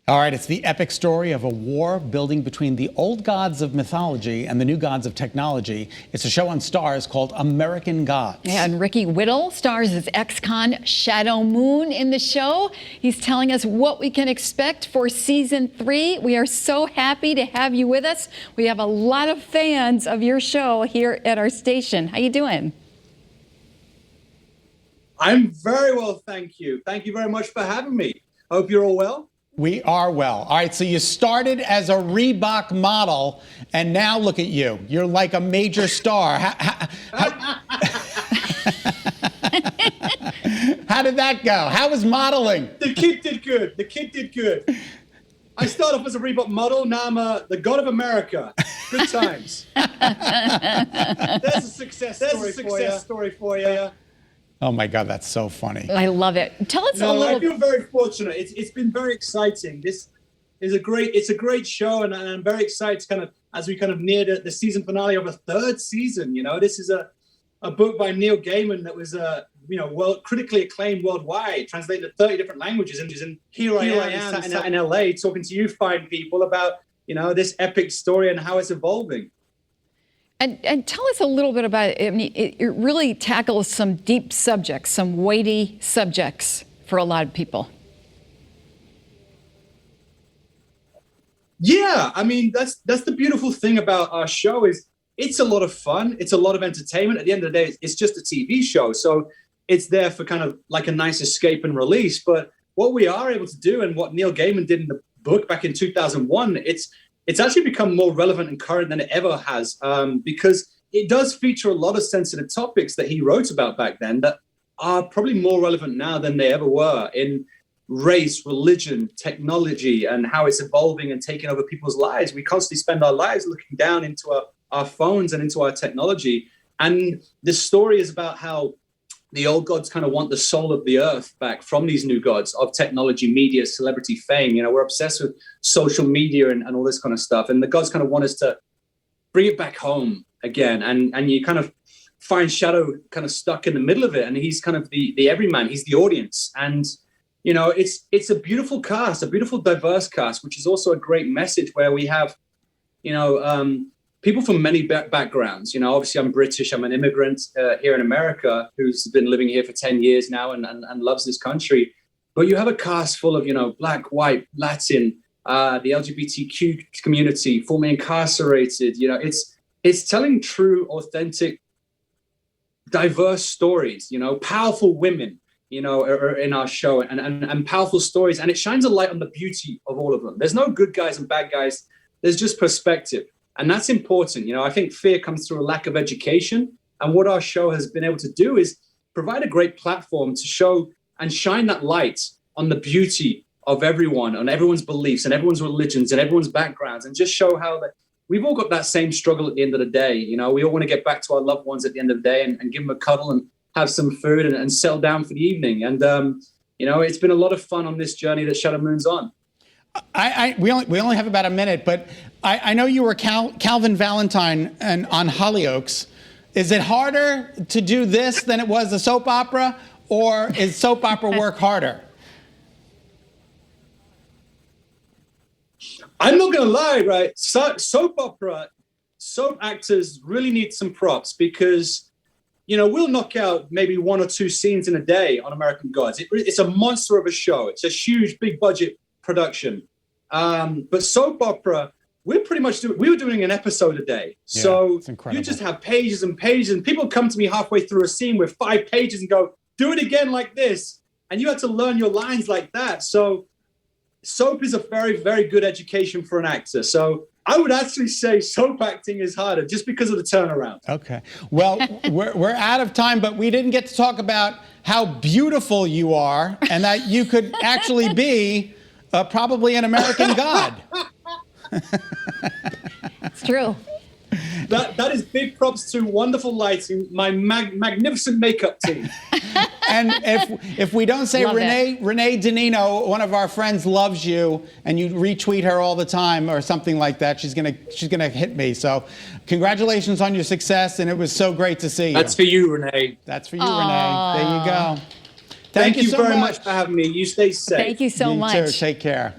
All right, it's the epic story of a war building between the old gods of mythology and the new gods of technology. It's a show on Starz called American Gods. Yeah, and Whittle stars as ex-con Shadow Moon in the show. He's telling us what we can expect for season 3. We are so happy to have you with us. We have a lot of fans of your show here at our station. How you doing? I'm very well, thank you. Thank you very much for having me. Hope you're all well. We are well. All right, so you started as a Reebok model, and now look at you. You're like a major star. How did that go? How was modeling? The kid did good. The kid did good. I started off as a Reebok model. Now I'm the god of America. Good times. There's a success story for you. Oh my God, that's so funny. I love it. Tell us a little. I feel very fortunate. It's been very exciting. This is a great show, and I'm very excited to kind of, as we kind of near the season finale of a third season. You know, this is a book by Neil Gaiman that was critically acclaimed worldwide, translated to 30 different languages, and here I am sat in LA talking to you fine people about this epic story and how it's evolving. And tell us a little bit about it. I mean, it really tackles some deep subjects, some weighty subjects for a lot of people. Yeah, I mean, that's the beautiful thing about our show is it's a lot of fun. It's a lot of entertainment. At the end of the day, it's just a TV show. So it's there for kind of like a nice escape and release. But what we are able to do and what Neil Gaiman did in the book back in 2001, it's actually become more relevant and current than it ever has, because it does feature a lot of sensitive topics that he wrote about back then that are probably more relevant now than they ever were in race, religion, technology, and how it's evolving and taking over people's lives. We constantly spend our lives looking down into our phones and into our technology. And this story is about how the old gods kind of want the soul of the earth back from these new gods of technology, media, celebrity, fame. We're obsessed with social media and all this kind of stuff. And the gods kind of want us to bring it back home again. And you kind of find Shadow kind of stuck in the middle of it. And he's kind of the everyman. He's the audience. And, it's a beautiful cast, a beautiful, diverse cast, which is also a great message where we have, people from many backgrounds. Obviously I'm British. I'm an immigrant here in America who's been living here for 10 years now and loves this country. But you have a cast full of, Black, white, Latin, the LGBTQ community, formerly incarcerated. It's telling true, authentic, diverse stories, powerful women, are in our show and powerful stories. And it shines a light on the beauty of all of them. There's no good guys and bad guys. There's just perspective. And that's important. I think fear comes through a lack of education. And what our show has been able to do is provide a great platform to show and shine that light on the beauty of everyone, on everyone's beliefs and everyone's religions and everyone's backgrounds, and just show how that we've all got that same struggle at the end of the day. We all want to get back to our loved ones at the end of the day and give them a cuddle and have some food and settle down for the evening. And, it's been a lot of fun on this journey that Shadow Moon's on. We only have about a minute, but I know you were Calvin Valentine on Hollyoaks. Is it harder to do this than it was a soap opera, or is soap opera work harder? I'm not going to lie, right? Soap actors really need some props because, we'll knock out maybe 1 or 2 scenes in a day on American Gods. It's a monster of a show. It's a huge, big budget production. But soap opera, we were doing an episode a day. Yeah, so you just have pages and pages, and people come to me halfway through a scene with 5 pages and go, do it again like this. And you had to learn your lines like that. So soap is a very, very good education for an actor. So I would actually say soap acting is harder just because of the turnaround. Okay. Well, we're out of time, but we didn't get to talk about how beautiful you are and that you could actually be probably an American god. It's true. That is big props to wonderful lighting, my magnificent makeup team. And if we don't say Renee Danino, one of our friends, loves you, and you retweet her all the time or something like that, she's gonna hit me. So congratulations on your success, and it was so great to see you. That's for you, Renee. That's for you, Renee. There you go. Thank you so very much for having me. You stay safe. Thank you so much. You too. Take care.